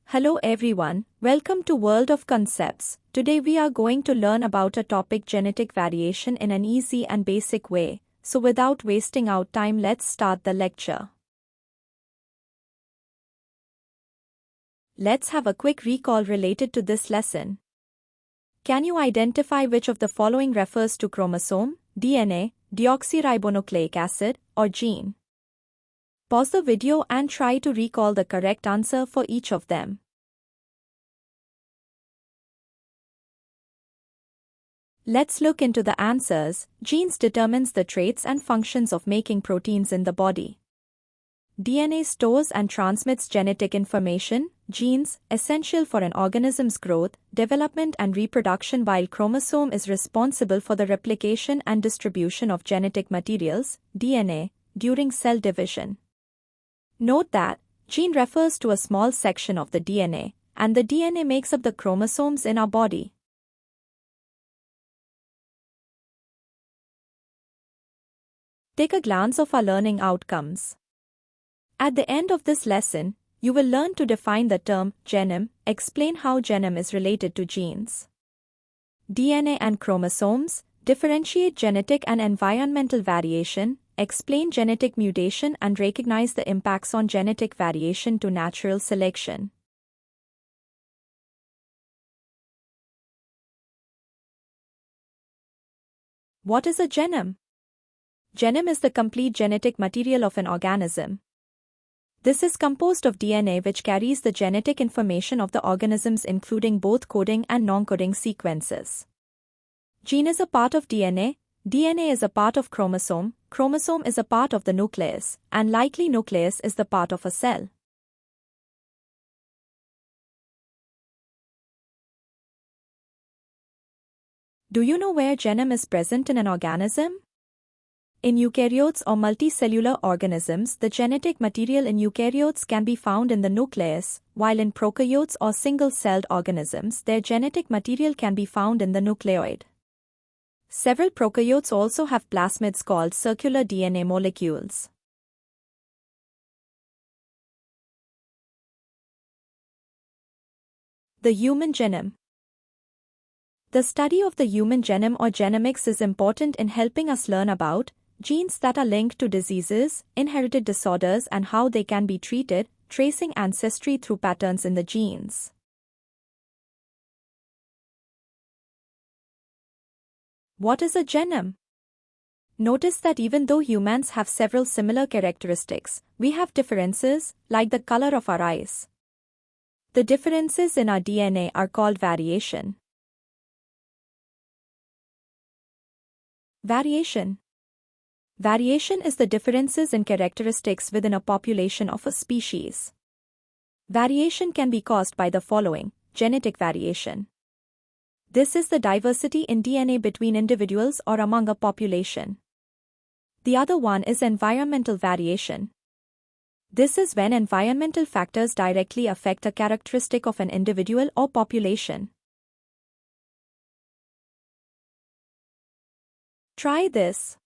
Hello everyone, welcome to World of Concepts. Today we are going to learn about a topic genetic variation in an easy and basic way. So without wasting our time, let's start the lecture. Let's have a quick recall related to this lesson. Can you identify which of the following refers to chromosome, DNA, deoxyribonucleic acid, or gene? Pause the video and try to recall the correct answer for each of them. Let's look into the answers. Genes determines the traits and functions of making proteins in the body. DNA stores and transmits genetic information, genes, essential for an organism's growth, development and reproduction, while chromosome is responsible for the replication and distribution of genetic materials, DNA, during cell division. Note that gene refers to a small section of the DNA, and the DNA makes up the chromosomes in our body. Take a glance of our learning outcomes. At the end of this lesson, you will learn to define the term genome, explain how genome is related to genes, DNA and chromosomes, differentiate genetic and environmental variation, explain genetic mutation and recognize the impacts on genetic variation to natural selection. What is a genome? Genome is the complete genetic material of an organism. This is composed of DNA which carries the genetic information of the organisms, including both coding and non-coding sequences. Gene is a part of DNA, DNA is a part of chromosome, chromosome is a part of the nucleus, and likely nucleus is the part of a cell. Do you know where genome is present in an organism? In eukaryotes or multicellular organisms, the genetic material in eukaryotes can be found in the nucleus, while in prokaryotes or single-celled organisms, their genetic material can be found in the nucleoid. Several prokaryotes also have plasmids called circular DNA molecules. The human genome. The study of the human genome or genomics is important in helping us learn about genes that are linked to diseases, inherited disorders, and how they can be treated, tracing ancestry through patterns in the genes. What is a genome? Notice that even though humans have several similar characteristics, we have differences, like the color of our eyes. The differences in our DNA are called variation. Variation. Variation is the differences in characteristics within a population of a species. Variation can be caused by the following: genetic variation. This is the diversity in DNA between individuals or among a population. The other one is environmental variation. This is when environmental factors directly affect a characteristic of an individual or population. Try this.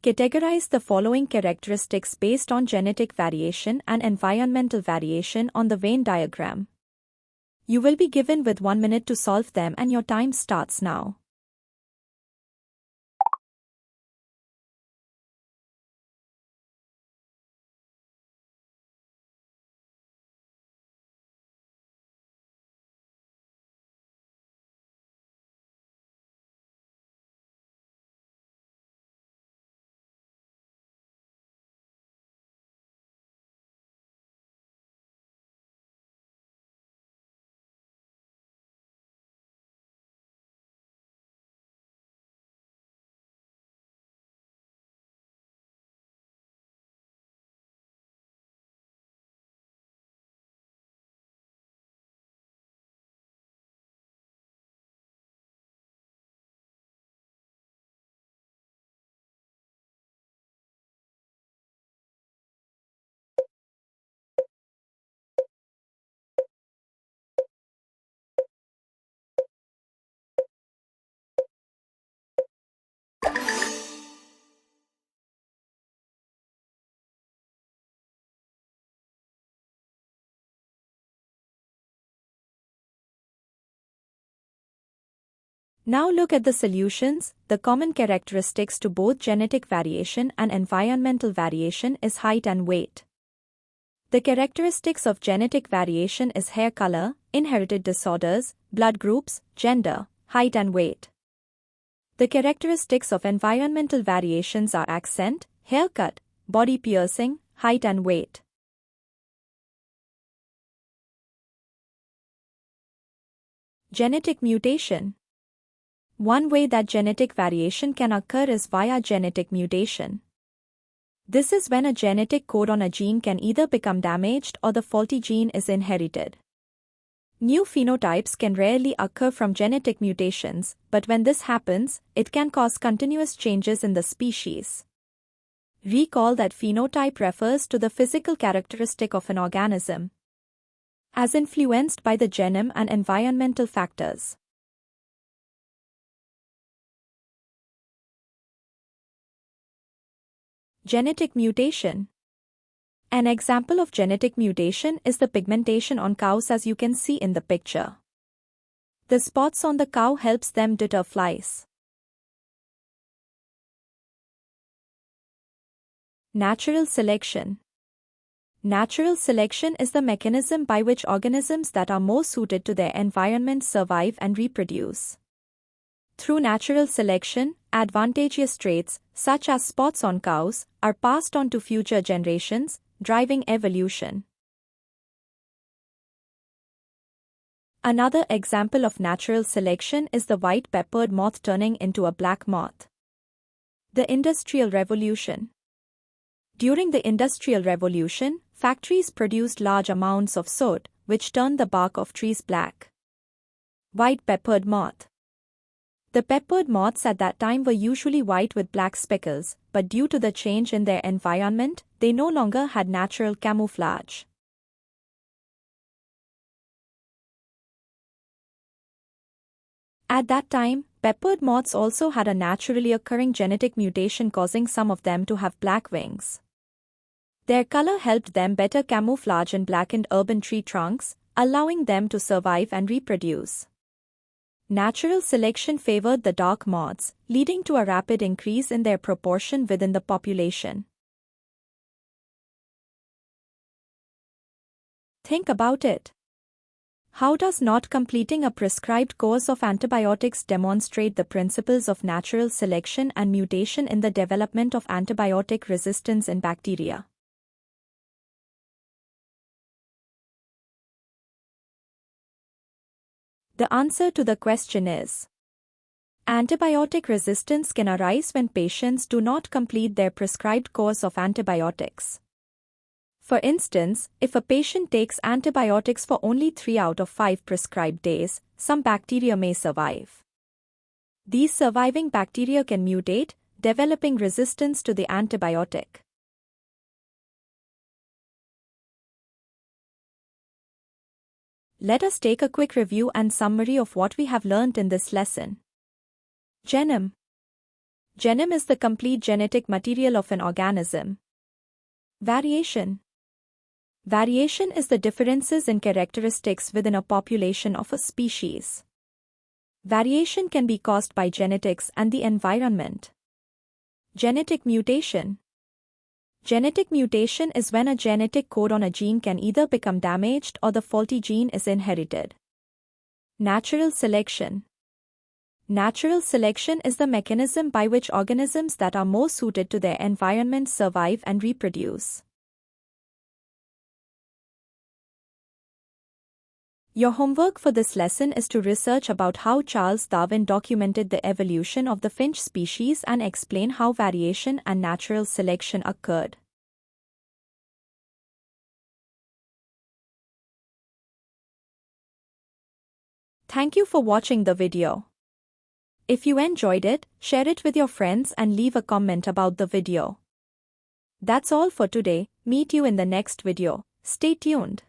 Categorize the following characteristics based on genetic variation and environmental variation on the Venn diagram. You will be given with 1 minute to solve them, and your time starts now. Now look at the solutions. The common characteristics to both genetic variation and environmental variation is height and weight. The characteristics of genetic variation is hair color, inherited disorders, blood groups, gender, height and weight. The characteristics of environmental variations are accent, haircut, body piercing, height and weight. Genetic mutation. One way that genetic variation can occur is via genetic mutation. This is when a genetic code on a gene can either become damaged or the faulty gene is inherited. New phenotypes can rarely occur from genetic mutations, but when this happens, it can cause continuous changes in the species. Recall that phenotype refers to the physical characteristic of an organism, as influenced by the genome and environmental factors. Genetic mutation. An example of genetic mutation is the pigmentation on cows, as you can see in the picture. The spots on the cow helps them deter flies. Natural selection. Natural selection is the mechanism by which organisms that are more suited to their environment survive and reproduce. Through natural selection, advantageous traits, such as spots on cows, are passed on to future generations, driving evolution. Another example of natural selection is the white-peppered moth turning into a black moth. The Industrial Revolution. During the Industrial Revolution, factories produced large amounts of soot, which turned the bark of trees black. White-peppered moth. The peppered moths at that time were usually white with black speckles, but due to the change in their environment, they no longer had natural camouflage. At that time, peppered moths also had a naturally occurring genetic mutation causing some of them to have black wings. Their color helped them better camouflage in blackened urban tree trunks, allowing them to survive and reproduce. Natural selection favored the dark moths, leading to a rapid increase in their proportion within the population. Think about it. How does not completing a prescribed course of antibiotics demonstrate the principles of natural selection and mutation in the development of antibiotic resistance in bacteria? The answer to the question is: antibiotic resistance can arise when patients do not complete their prescribed course of antibiotics. For instance, if a patient takes antibiotics for only 3 out of 5 prescribed days, some bacteria may survive. These surviving bacteria can mutate, developing resistance to the antibiotic. Let us take a quick review and summary of what we have learned in this lesson. Genome. Genome is the complete genetic material of an organism. Variation. Variation is the differences in characteristics within a population of a species. Variation can be caused by genetics and the environment. Genetic mutation. Genetic mutation is when a genetic code on a gene can either become damaged or the faulty gene is inherited. Natural selection. Natural selection is the mechanism by which organisms that are more suited to their environment survive and reproduce. Your homework for this lesson is to research about how Charles Darwin documented the evolution of the finch species and explain how variation and natural selection occurred. Thank you for watching the video. If you enjoyed it, share it with your friends and leave a comment about the video. That's all for today. Meet you in the next video. Stay tuned.